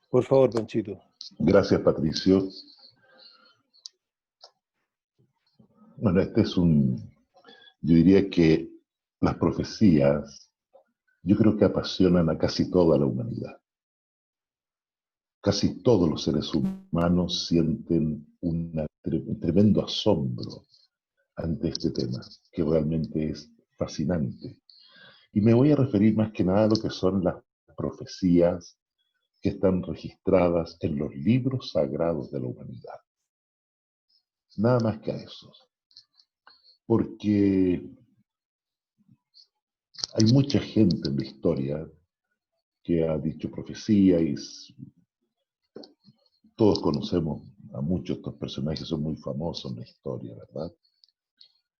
Por favor, Panchito. Gracias, Patricio. Bueno, yo diría que las profecías, yo creo que apasionan a casi toda la humanidad. Casi todos los seres humanos sienten un tremendo asombro ante este tema, que realmente es fascinante. Y me voy a referir más que nada a lo que son las profecías que están registradas en los libros sagrados de la humanidad. Nada más que a esos. Porque hay mucha gente en la historia que ha dicho profecía y todos conocemos a muchos de estos personajes, son muy famosos en la historia, ¿verdad?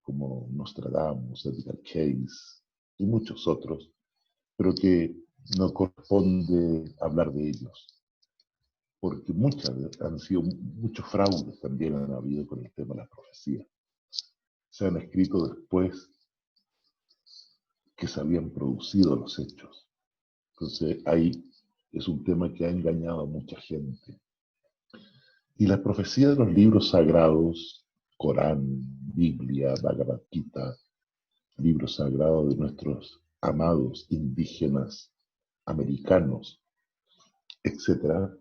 Como Nostradamus, Edgar Cayce y muchos otros, pero que no corresponde hablar de ellos, porque han sido muchos fraudes también han habido con el tema de la profecía. Se han escrito después que se habían producido los hechos. Entonces ahí es un tema que ha engañado a mucha gente. Y la profecía de los libros sagrados, Corán, Biblia, Bhagavad Gita, libros sagrados de nuestros amados indígenas americanos, etcétera,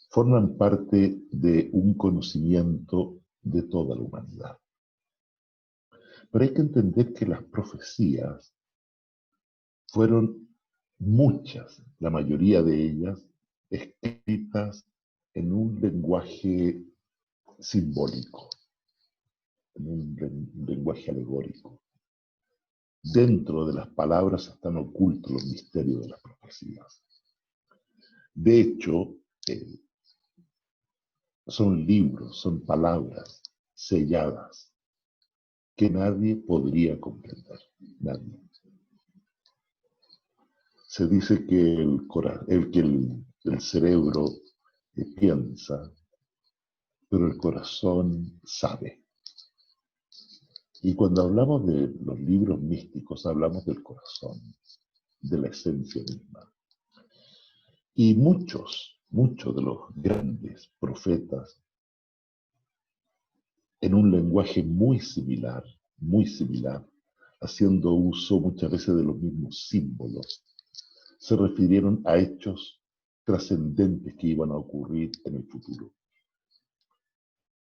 forman parte de un conocimiento de toda la humanidad. Pero hay que entender que las profecías fueron muchas, la mayoría de ellas, escritas en un lenguaje simbólico, en un lenguaje alegórico. Dentro de las palabras están ocultos los misterios de las profecías. De hecho, son libros, son palabras selladas que nadie podría comprender, nadie. Se dice que el cerebro piensa, pero el corazón sabe. Y cuando hablamos de los libros místicos, hablamos del corazón, de la esencia misma. Y muchos de los grandes profetas, en un lenguaje muy similar, haciendo uso muchas veces de los mismos símbolos, se refirieron a hechos trascendentes que iban a ocurrir en el futuro.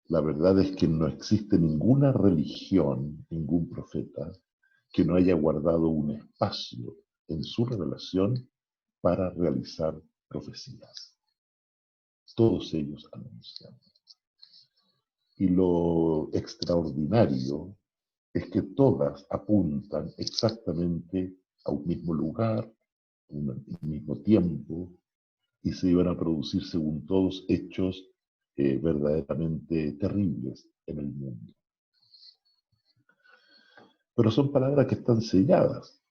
La verdad es que no existe ninguna religión, ningún profeta, que no haya guardado un espacio en su revelación para realizar profecías. Todos ellos anuncian. Y lo extraordinario es que todas apuntan exactamente a un mismo lugar, un mismo tiempo, y se iban a producir, según todos, hechos verdaderamente terribles en el mundo. Pero son palabras que están selladas.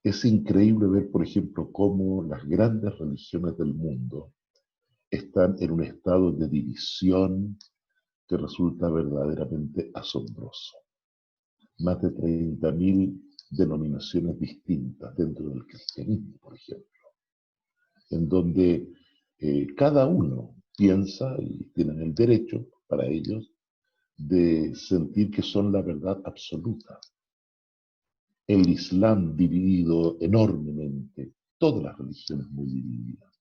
Es increíble ver, por ejemplo, cómo las grandes religiones del mundo están en un estado de división que resulta verdaderamente asombroso. Más de 30.000 denominaciones distintas dentro del cristianismo, por ejemplo, en donde cada uno piensa y tienen el derecho para ellos de sentir que son la verdad absoluta. El Islam dividido enormemente, todas las religiones muy divididas,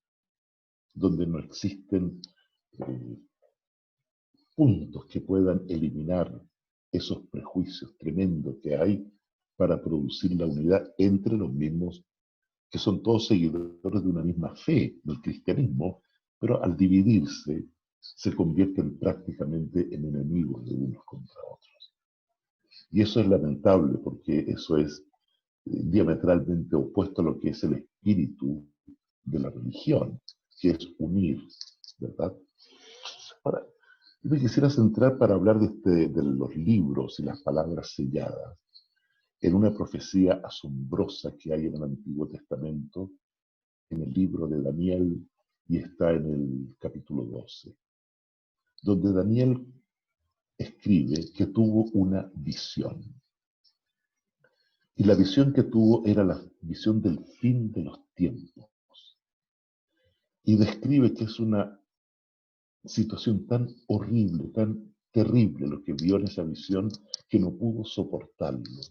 donde no existen puntos que puedan eliminar esos prejuicios tremendos que hay para producir la unidad entre los mismos, que son todos seguidores de una misma fe, del cristianismo, pero al dividirse se convierten prácticamente en enemigos de unos contra otros. Y eso es lamentable porque eso es diametralmente opuesto a lo que es el espíritu de la religión, que es unir, ¿verdad? Ahora, yo me quisiera centrar para hablar de los libros y las palabras selladas en una profecía asombrosa que hay en el Antiguo Testamento, en el libro de Daniel, y está en el capítulo 12, donde Daniel escribe que tuvo una visión. Y la visión que tuvo era la visión del fin de los tiempos. y describe que es una situación tan horrible, tan terrible lo que vio en esa visión, que no pudo soportarlo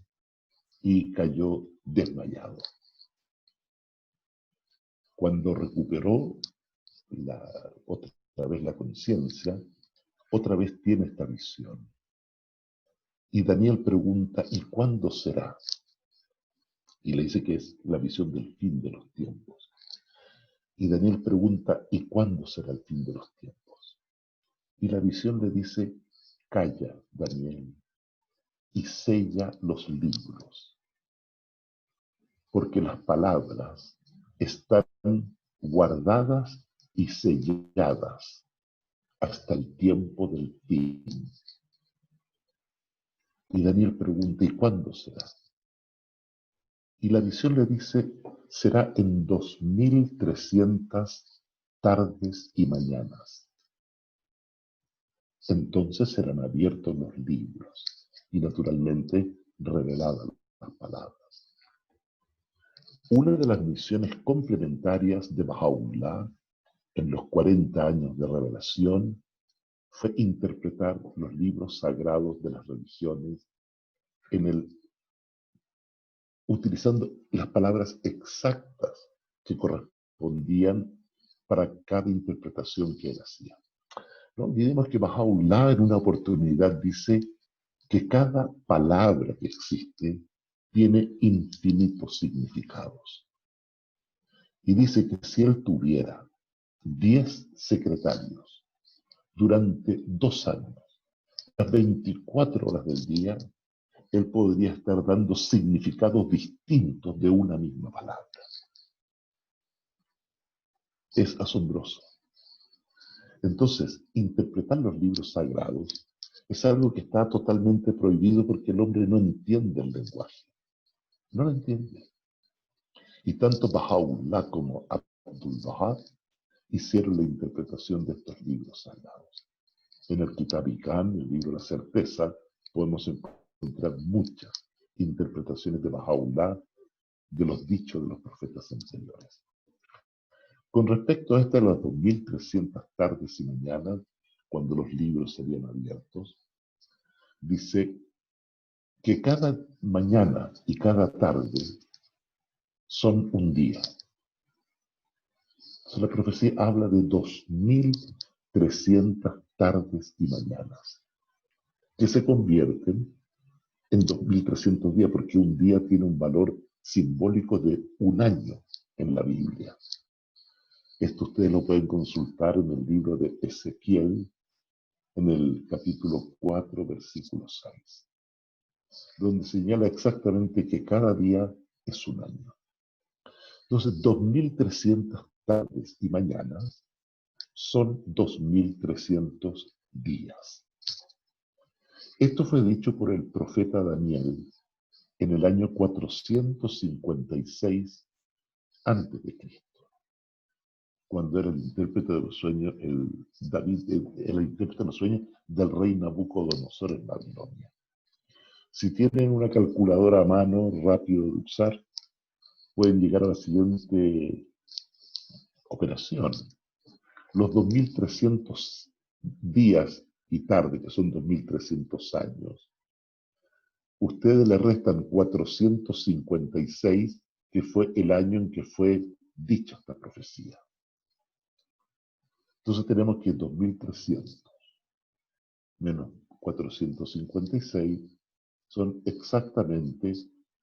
y cayó desmayado. Cuando recuperó otra vez la conciencia, otra vez tiene esta visión. Y Daniel pregunta, ¿y cuándo será? Y le dice que es la visión del fin de los tiempos. Y Daniel pregunta, ¿y cuándo será el fin de los tiempos? Y la visión le dice, calla, Daniel, y sella los libros, porque las palabras están guardadas y selladas hasta el tiempo del fin. Y Daniel pregunta, ¿y cuándo será? Y la visión le dice, será en 2300 tardes y mañanas. Entonces serán abiertos los libros y naturalmente reveladas las palabras. Una de las misiones complementarias de Baha'u'lláh en los 40 años de revelación fue interpretar los libros sagrados de las religiones utilizando las palabras exactas que correspondían para cada interpretación que él hacía. No olvidemos que Baha'u'lláh en una oportunidad dice que cada palabra que existe tiene infinitos significados. Y dice que si él tuviera 10 secretarios durante 2 años, las 24 horas del día, él podría estar dando significados distintos de una misma palabra. Es asombroso. Entonces, interpretar los libros sagrados es algo que está totalmente prohibido porque el hombre no entiende el lenguaje. No lo entiende. Y tanto Baha'u'lláh como Abdul-Bahá hicieron la interpretación de estos libros sagrados. En el Kitab i Khan, el libro de la certeza, podemos encontrar muchas interpretaciones de Baha'u'lláh de los dichos de los profetas anteriores. Con respecto a esta de las 2300 tardes y mañanas, cuando los libros serían abiertos, dice que cada mañana y cada tarde son un día. La profecía habla de 2300 tardes y mañanas, que se convierten en 2300 días, porque un día tiene un valor simbólico de un año en la Biblia. Esto ustedes lo pueden consultar en el libro de Ezequiel, en el capítulo 4, versículo 6, donde señala exactamente que cada día es un año. Entonces, 2300 tardes y mañanas son 2300 días. Esto fue dicho por el profeta Daniel en el año 456 a.C., cuando era el intérprete de los sueños, el intérprete de los sueños del rey Nabucodonosor en Babilonia. Si tienen una calculadora a mano, rápido de usar, pueden llegar a la siguiente operación. Los 2300 días y tarde, que son 2300 años, ustedes le restan 456, que fue el año en que fue dicha esta profecía. Entonces tenemos que 2300 menos 456 son exactamente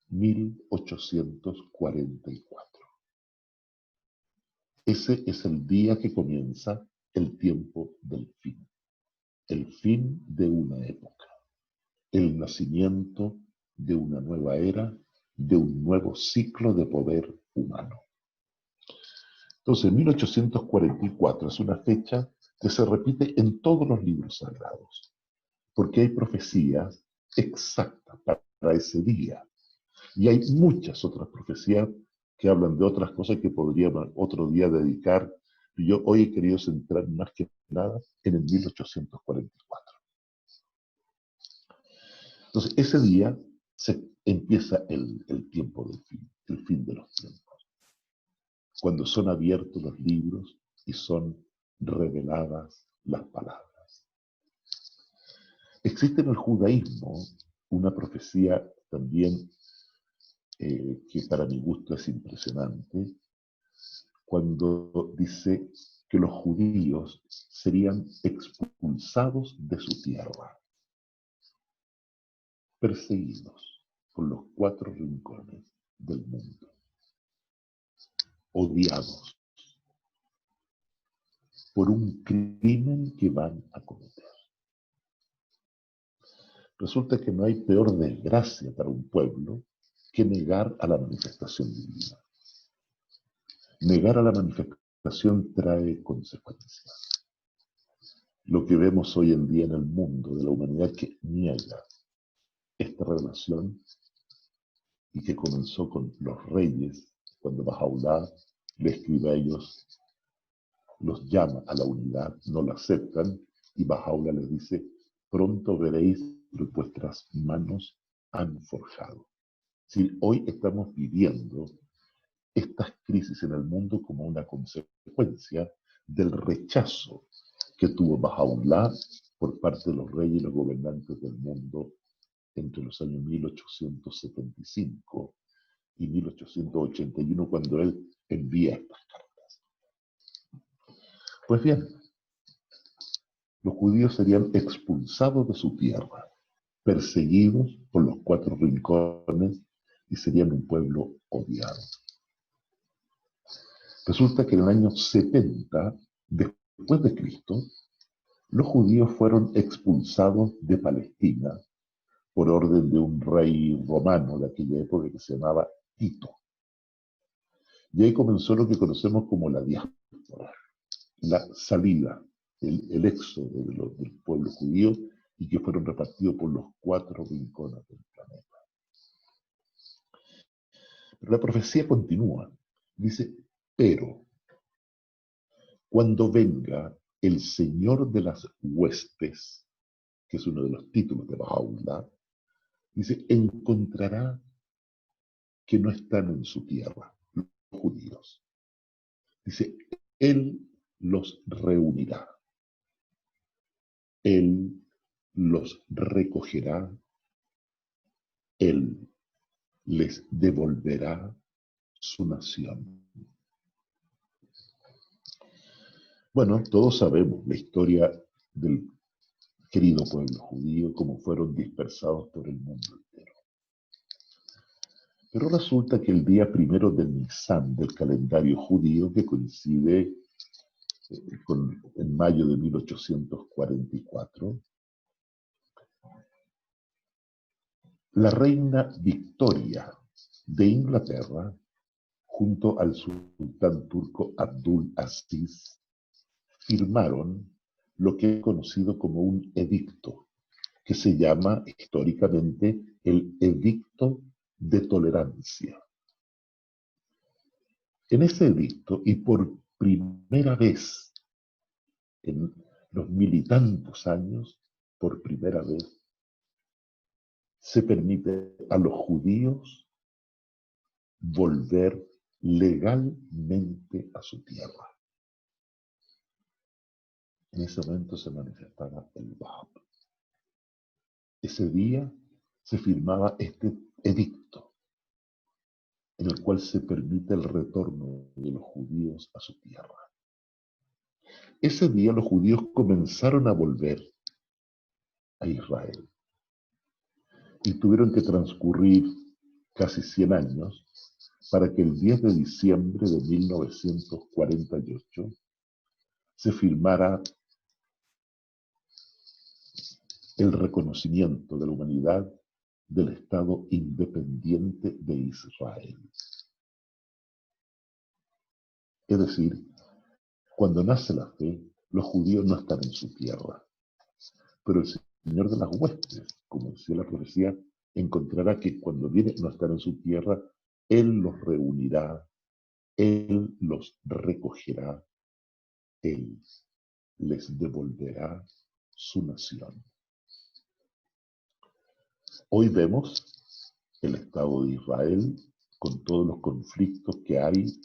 1844. Ese es el día que comienza el tiempo del fin. El fin de una época. El nacimiento de una nueva era, de un nuevo ciclo de poder humano. Entonces, 1844 es una fecha que se repite en todos los libros sagrados, porque hay profecías exactas para ese día. Y hay muchas otras profecías que hablan de otras cosas que podríamos otro día dedicar. Yo hoy he querido centrar más que nada en el 1844. Entonces, ese día se empieza el tiempo del fin, el fin de los tiempos. Cuando son abiertos los libros y son reveladas las palabras. Existe en el judaísmo una profecía también que para mi gusto es impresionante, cuando dice que los judíos serían expulsados de su tierra, perseguidos por los cuatro rincones del mundo, odiados por un crimen que van a cometer. Resulta que no hay peor desgracia para un pueblo que negar a la manifestación divina. Negar a la manifestación trae consecuencias. Lo que vemos hoy en día en el mundo de la humanidad que niega esta revelación y que comenzó con los reyes, cuando Bahá'u'lláh le escribe a ellos, los llama a la unidad, no la aceptan, y Bahá'u'lláh les dice, pronto veréis lo que vuestras manos han forjado. Si hoy estamos viviendo estas crisis en el mundo como una consecuencia del rechazo que tuvo Bahá'u'lláh por parte de los reyes y los gobernantes del mundo entre los años 1875 y 1881, cuando él envía estas cartas. Pues bien, los judíos serían expulsados de su tierra, perseguidos por los cuatro rincones y serían un pueblo odiado. Resulta que en el año 70 después de Cristo, los judíos fueron expulsados de Palestina por orden de un rey romano de aquella época que se llamaba Tito. Y ahí comenzó lo que conocemos como la diáspora, la salida, el éxodo del pueblo judío y que fueron repartidos por los cuatro rincones del planeta. Pero la profecía continúa. Dice, pero cuando venga el Señor de las huestes, que es uno de los títulos de Bahá'u'lláh, dice, encontrará que no están en su tierra los judíos. Dice, Él los reunirá. Él los recogerá. Él les devolverá su nación. Bueno, todos sabemos la historia del querido pueblo judío, cómo fueron dispersados por el mundo entero. Pero resulta que el día 1 de Nisan del calendario judío, que coincide en mayo de 1844, la reina Victoria de Inglaterra, junto al sultán turco Abdul Aziz, firmaron lo que es conocido como un edicto, que se llama históricamente el Edicto de Tolerancia. En ese edicto, y por primera vez en los mil y tantos años, por primera vez, se permite a los judíos volver legalmente a su tierra. En ese momento se manifestaba el Bab. Ese día se firmaba este edicto en el cual se permite el retorno de los judíos a su tierra. Ese día los judíos comenzaron a volver a Israel y tuvieron que transcurrir casi 100 años para que el 10 de diciembre de 1948 se firmara el reconocimiento de la humanidad del Estado independiente de Israel. Es decir, cuando nace la fe, los judíos no están en su tierra, pero el Señor de las huestes, como decía la profecía, encontrará que cuando viene no estar en su tierra, Él los reunirá, Él los recogerá, Él les devolverá su nación. Hoy vemos el Estado de Israel con todos los conflictos que hay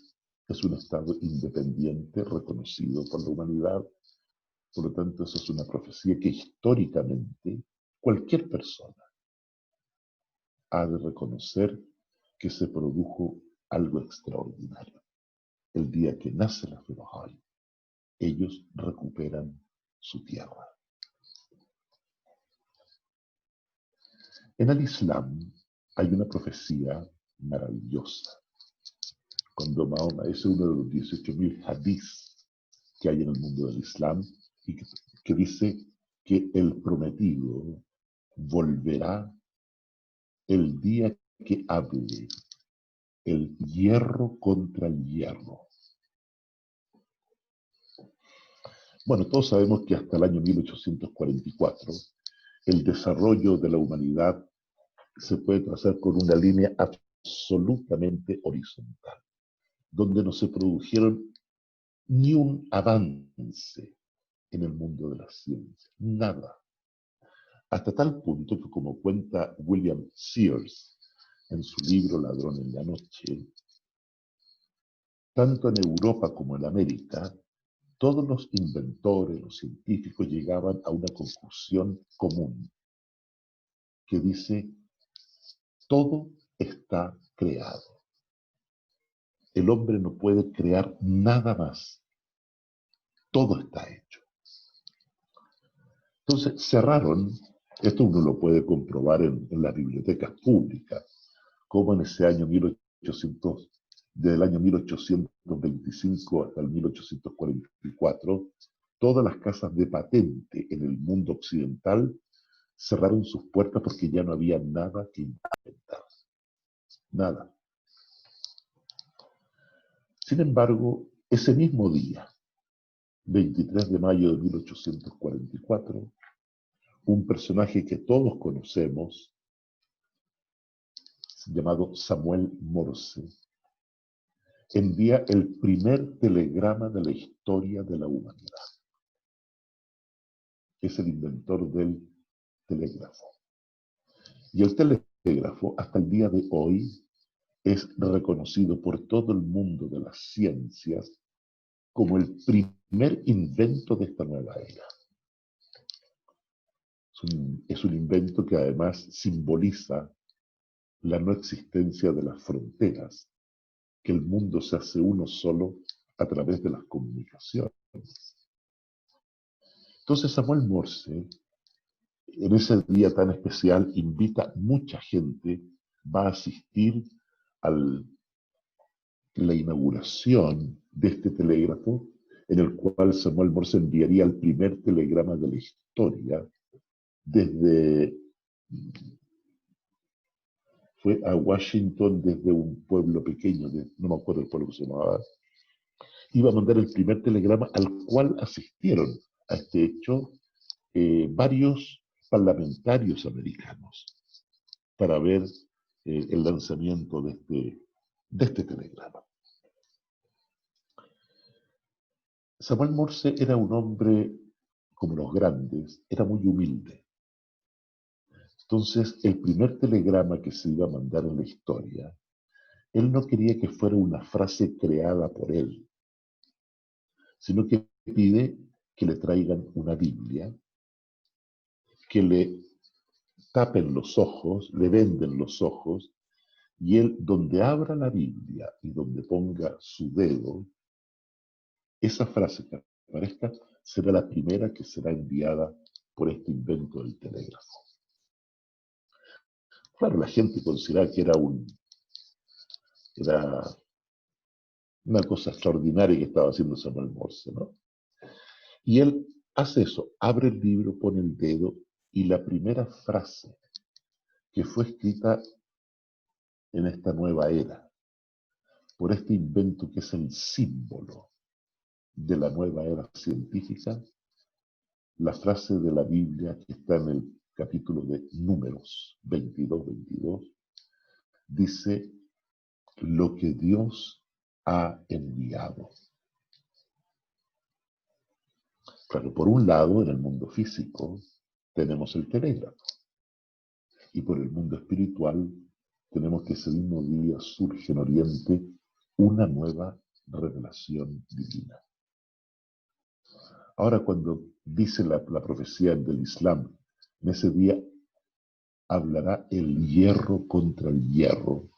es un estado independiente reconocido por la humanidad. Por lo tanto, eso es una profecía que históricamente cualquier persona ha de reconocer que se produjo algo extraordinario. El día que nace la Fe Bahá'í, ellos recuperan su tierra. En el Islam hay una profecía maravillosa. Cuando Mahoma es uno de los 18.000 hadís que hay en el mundo del Islam y que dice que el prometido volverá el día que hable el hierro contra el hierro. Bueno, todos sabemos que hasta el año 1844 el desarrollo de la humanidad se puede trazar con una línea absolutamente horizontal, donde no se produjeron ni un avance en el mundo de la ciencia, nada. Hasta tal punto que, como cuenta William Sears en su libro Ladrón en la Noche, tanto en Europa como en América, todos los inventores, los científicos llegaban a una conclusión común que dice: todo está creado. El hombre no puede crear nada más. Todo está hecho. Entonces cerraron, esto uno lo puede comprobar en las bibliotecas públicas, como en ese año 1800, desde el año 1825 hasta el 1844, todas las casas de patente en el mundo occidental cerraron sus puertas porque ya no había nada que inventar. Nada. Sin embargo, ese mismo día, 23 de mayo de 1844, un personaje que todos conocemos, llamado Samuel Morse, envía el primer telegrama de la historia de la humanidad. Es el inventor del telégrafo. Y el telégrafo, hasta el día de hoy, es reconocido por todo el mundo de las ciencias como el primer invento de esta nueva era. Es un invento que además simboliza la no existencia de las fronteras, que el mundo se hace uno solo a través de las comunicaciones. Entonces Samuel Morse, en ese día tan especial, invita mucha gente, va a asistir a la inauguración de este telégrafo, en el cual Samuel Morse enviaría el primer telegrama de la historia desde... Fue a Washington desde un pueblo pequeño, no me acuerdo el pueblo que se llamaba, iba a mandar el primer telegrama al cual asistieron a este hecho varios parlamentarios americanos para ver el lanzamiento de este telegrama. Samuel Morse era un hombre, como los grandes, era muy humilde. Entonces, el primer telegrama que se iba a mandar en la historia, él no quería que fuera una frase creada por él, sino que pide que le traigan una Biblia, que le tapen los ojos, le venden los ojos, y él, donde abra la Biblia y donde ponga su dedo, esa frase que aparezca será la primera que será enviada por este invento del telégrafo. Claro, la gente consideraba que era una cosa extraordinaria que estaba haciendo Samuel Morse, ¿no? Y él hace eso, abre el libro, pone el dedo, y la primera frase que fue escrita en esta nueva era, por este invento que es el símbolo de la nueva era científica, la frase de la Biblia que está en el capítulo de Números 22, dice: lo que Dios ha enviado. Claro, por un lado, en el mundo físico, tenemos el telégrafo. Y por el mundo espiritual, tenemos que ese mismo día surge en Oriente una nueva revelación divina. Ahora, cuando dice la profecía del Islam, en ese día hablará el hierro contra el hierro.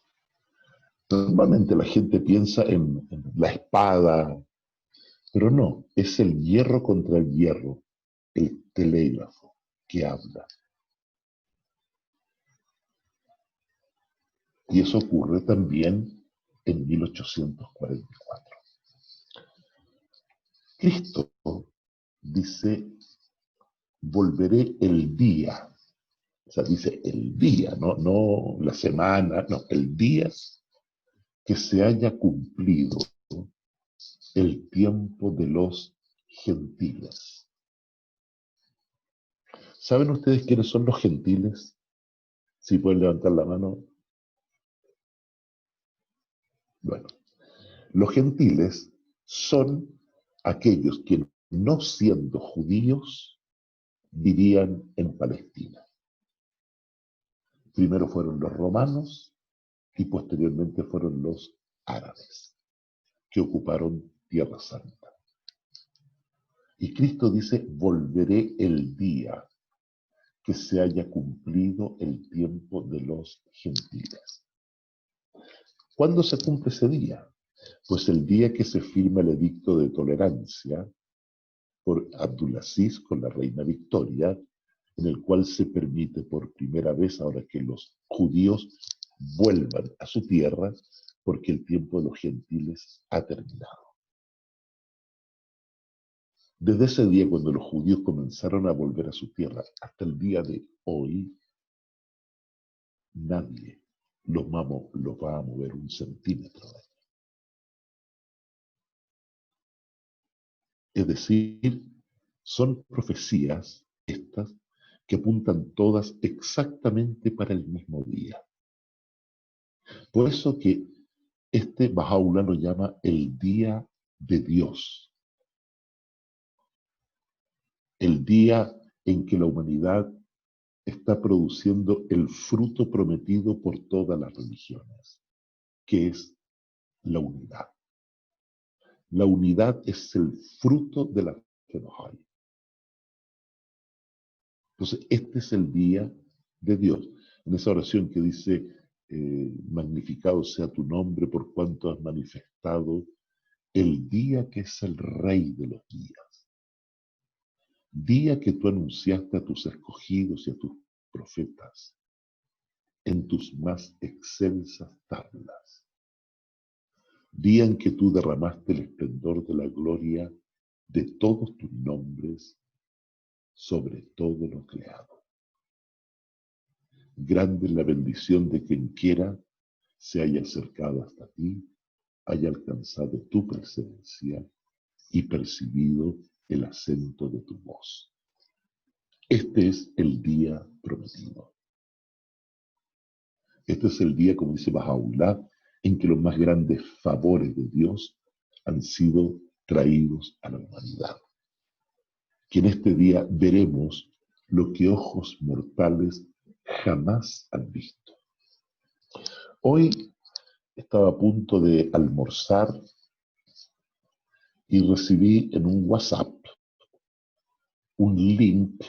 Normalmente la gente piensa en la espada, pero no, es el hierro contra el hierro, el telégrafo que habla. Y eso ocurre también en 1844. Cristo dice, volveré el día. O sea, dice el día, no la semana, no, el día que se haya cumplido el tiempo de los gentiles. ¿Saben ustedes quiénes son los gentiles? Si pueden levantar la mano. Bueno, los gentiles son aquellos que no siendo judíos vivían en Palestina. Primero fueron los romanos y posteriormente fueron los árabes que ocuparon Tierra Santa. Y Cristo dice, volveré el día que se haya cumplido el tiempo de los gentiles. ¿Cuándo se cumple ese día? Pues el día que se firma el edicto de tolerancia por Abdulaziz con la reina Victoria, en el cual se permite por primera vez ahora que los judíos vuelvan a su tierra porque el tiempo de los gentiles ha terminado. Desde ese día, cuando los judíos comenzaron a volver a su tierra, hasta el día de hoy, nadie los va a mover un centímetro. Es decir, son profecías estas que apuntan todas exactamente para el mismo día. Por eso que Bahá'u'lláh lo llama el día de Dios. El día en que la humanidad está produciendo el fruto prometido por todas las religiones, que es la unidad. La unidad es el fruto de la fe Bahá'í. Entonces, este es el día de Dios. En esa oración que dice, magnificado sea tu nombre por cuanto has manifestado el día que es el rey de los días. Día que tú anunciaste a tus escogidos y a tus profetas en tus más excelsas tablas. Día en que tú derramaste el esplendor de la gloria de todos tus nombres sobre todo lo creado. Grande es la bendición de quien quiera se haya acercado hasta ti, haya alcanzado tu presencia y percibido el acento de tu voz. Este es el día prometido. Este es el día, como dice Bahá'u'lláh, en que los más grandes favores de Dios han sido traídos a la humanidad. Que en este día veremos lo que ojos mortales jamás han visto. Hoy estaba a punto de almorzar y recibí en un WhatsApp un link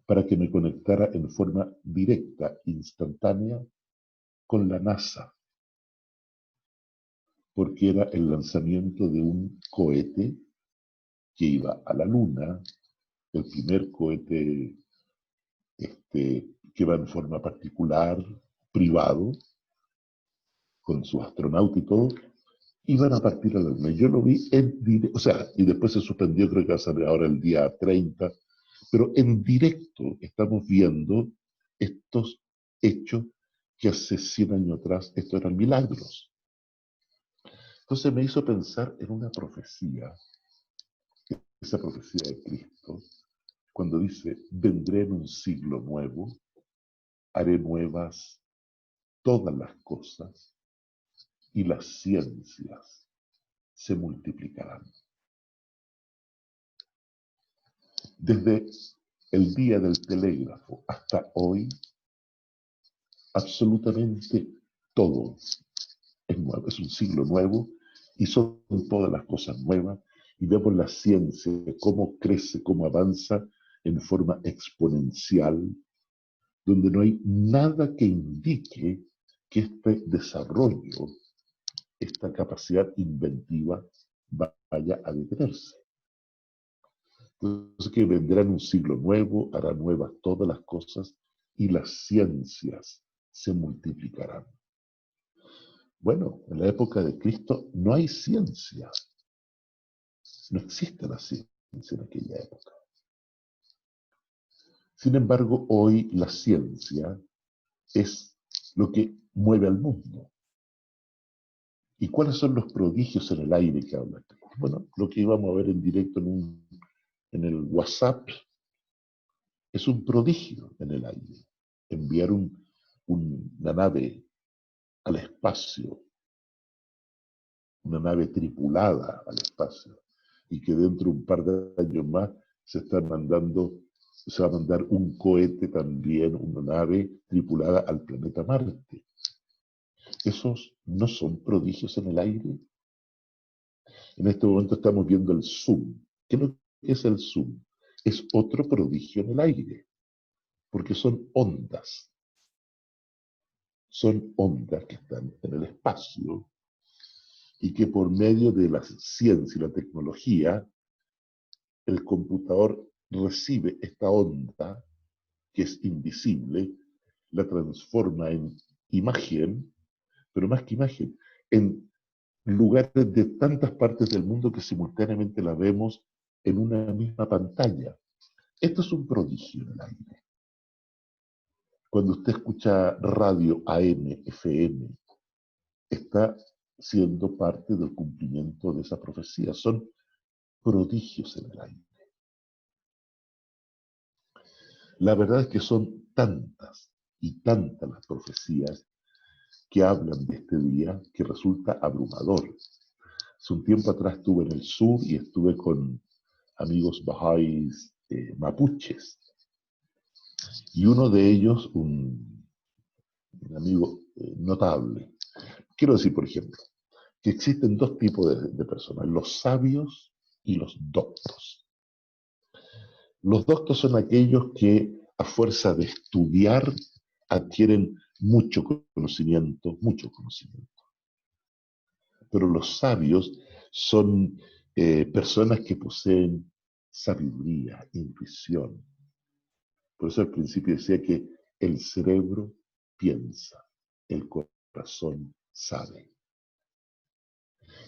para que me conectara en forma directa, instantánea, con la NASA, porque era el lanzamiento de un cohete que iba a la Luna, el primer cohete que va en forma particular, privado, con su astronauta y todo, iban a partir a la Luna. Yo lo vi en directo, o sea, y después se suspendió, creo que va a salir ahora el día 30, pero en directo estamos viendo estos hechos que hace 100 años atrás estos eran milagros. Entonces me hizo pensar en una profecía, esa profecía de Cristo, cuando dice, vendré en un siglo nuevo, haré nuevas todas las cosas y las ciencias se multiplicarán. Desde el día del telégrafo hasta hoy, absolutamente todo es nuevo, es un siglo nuevo y son todas las cosas nuevas, y vemos la ciencia, cómo crece, cómo avanza en forma exponencial, donde no hay nada que indique que este desarrollo, esta capacidad inventiva, vaya a detenerse. Entonces que vendrá en un siglo nuevo, hará nuevas todas las cosas y las ciencias se multiplicarán. Bueno, en la época de Cristo no hay ciencia. No existe la ciencia en aquella época. Sin embargo, hoy la ciencia es lo que mueve al mundo. ¿Y cuáles son los prodigios en el aire que habla? Bueno, lo que íbamos a ver en directo en el WhatsApp es un prodigio en el aire. Enviar una nave al espacio, una nave tripulada al espacio, y que dentro de un par de años más se va a mandar un cohete también, una nave tripulada al planeta Marte. ¿Esos no son prodigios en el aire? En este momento estamos viendo el Zoom. ¿Qué es el Zoom? Es otro prodigio en el aire, porque son ondas. Son ondas que están en el espacio y que por medio de la ciencia y la tecnología, el computador recibe esta onda, que es invisible, la transforma en imagen, pero más que imagen, en lugares de tantas partes del mundo que simultáneamente la vemos en una misma pantalla. Esto es un prodigio en el aire. Cuando usted escucha radio AM, FM, está siendo parte del cumplimiento de esa profecía. Son prodigios en el aire. La verdad es que son tantas y tantas las profecías que hablan de este día que resulta abrumador. Hace un tiempo atrás estuve en el sur y estuve con amigos bahá'ís mapuches. Y uno de ellos, un amigo notable. Quiero decir, por ejemplo, que existen dos tipos de personas, los sabios y los doctos. Los doctos son aquellos que a fuerza de estudiar adquieren mucho conocimiento, mucho conocimiento. Pero los sabios son personas que poseen sabiduría, intuición. Por eso al principio decía que el cerebro piensa, el corazón sabe.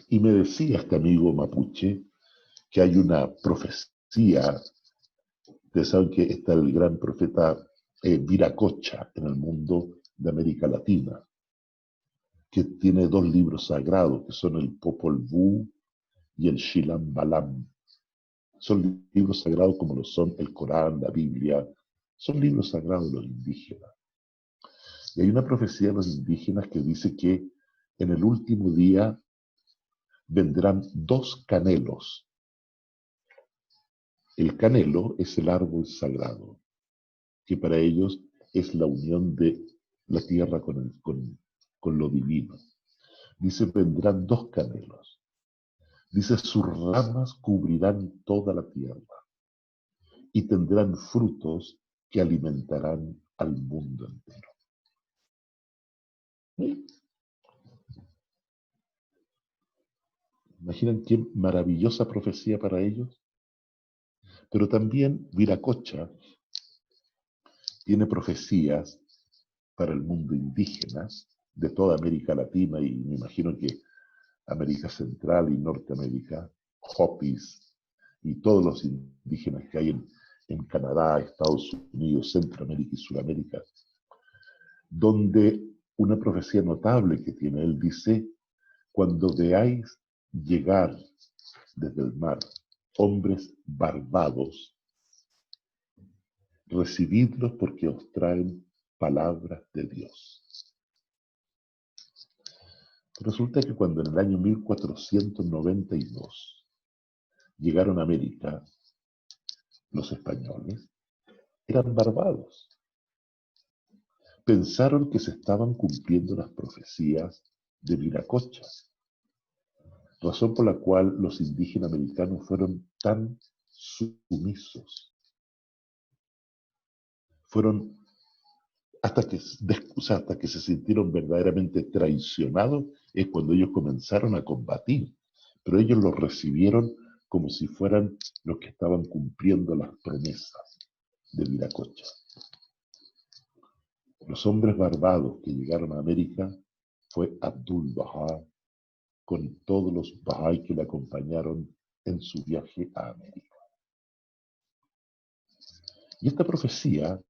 Y me decía este amigo mapuche que hay una profecía. Ustedes saben que está el gran profeta Viracocha en el mundo de América Latina, que tiene dos libros sagrados, que son el Popol Vuh y el Shilam Balam. Son libros sagrados como lo son el Corán, la Biblia, son libros sagrados de los indígenas. Y hay una profecía de los indígenas que dice que en el último día vendrán dos canelos. El canelo es el árbol sagrado, que para ellos es la unión de la tierra con lo divino. Dice, vendrán dos canelos. Dice, sus ramas cubrirán toda la tierra y tendrán frutos que alimentarán al mundo entero. ¿Sí? ¿Imaginan qué maravillosa profecía para ellos? Pero también Viracocha tiene profecías para el mundo indígena de toda América Latina y me imagino que América Central y Norteamérica, Hopis y todos los indígenas que hay en Canadá, Estados Unidos, Centroamérica y Sudamérica, donde una profecía notable que tiene él dice, cuando veáis llegar desde el mar hombres barbados, recibidlos porque os traen palabras de Dios. Resulta que cuando en el año 1492 llegaron a América los españoles, eran barbados. Pensaron que se estaban cumpliendo las profecías de Viracocha. razón por la cual los indígenas americanos fueron tan sumisos. Fueron hasta que se sintieron verdaderamente traicionados, es cuando ellos comenzaron a combatir. Pero ellos los recibieron como si fueran los que estaban cumpliendo las promesas de Viracocha. Los hombres barbados que llegaron a América fue Abdul Baha, con todos los Bahá'í que le acompañaron en su viaje a América. Y esta profecía,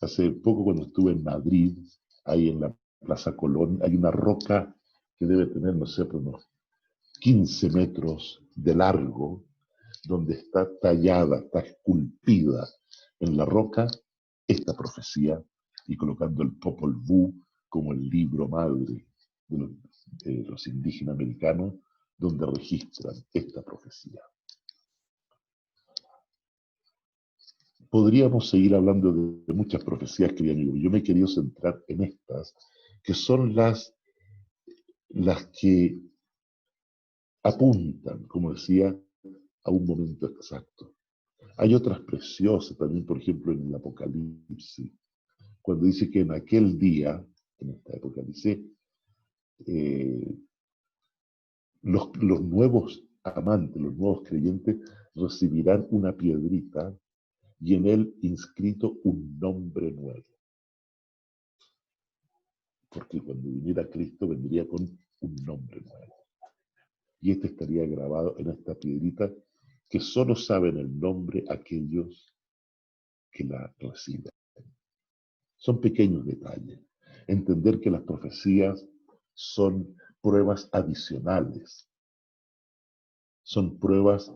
hace poco cuando estuve en Madrid, ahí en la Plaza Colón, hay una roca que debe tener, no sé, unos 15 metros de largo, donde está tallada, está esculpida en la roca esta profecía y colocando el Popol Vuh como el libro madre de los indígenas americanos, donde registran esta profecía. Podríamos seguir hablando de muchas profecías, querido amigo. Yo me he querido centrar en estas, que son las que apuntan, como decía, a un momento exacto. Hay otras preciosas también, por ejemplo, en el Apocalipsis, cuando dice que en aquel día, en esta época dice, los nuevos amantes, los nuevos creyentes recibirán una piedrita y en él inscrito un nombre nuevo. Porque cuando viniera Cristo vendría con un nombre nuevo. Y este estaría grabado en esta piedrita que solo saben el nombre aquellos que la reciben. Son pequeños detalles. Entender que las profecías son pruebas adicionales, son pruebas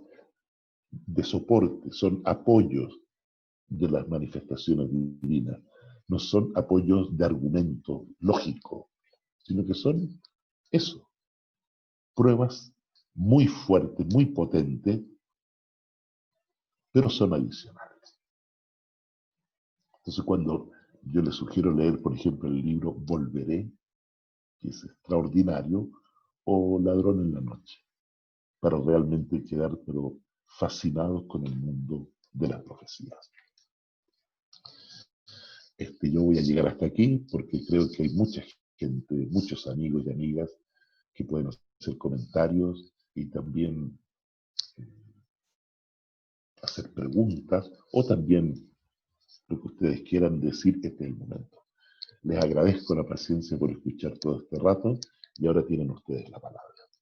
de soporte, son apoyos de las manifestaciones divinas. No son apoyos de argumento lógico, sino que son eso, pruebas muy fuertes, muy potentes, pero son adicionales. Entonces, cuando yo les sugiero leer, por ejemplo, el libro Volveré, que es extraordinario, o Ladrón en la noche, para realmente quedar pero fascinados con el mundo de las profecías. Yo voy a llegar hasta aquí porque creo que hay mucha gente, muchos amigos y amigas que pueden hacer comentarios y también hacer preguntas o también lo que ustedes quieran decir. Este es el momento. Les agradezco la paciencia por escuchar todo este rato y ahora tienen ustedes la palabra.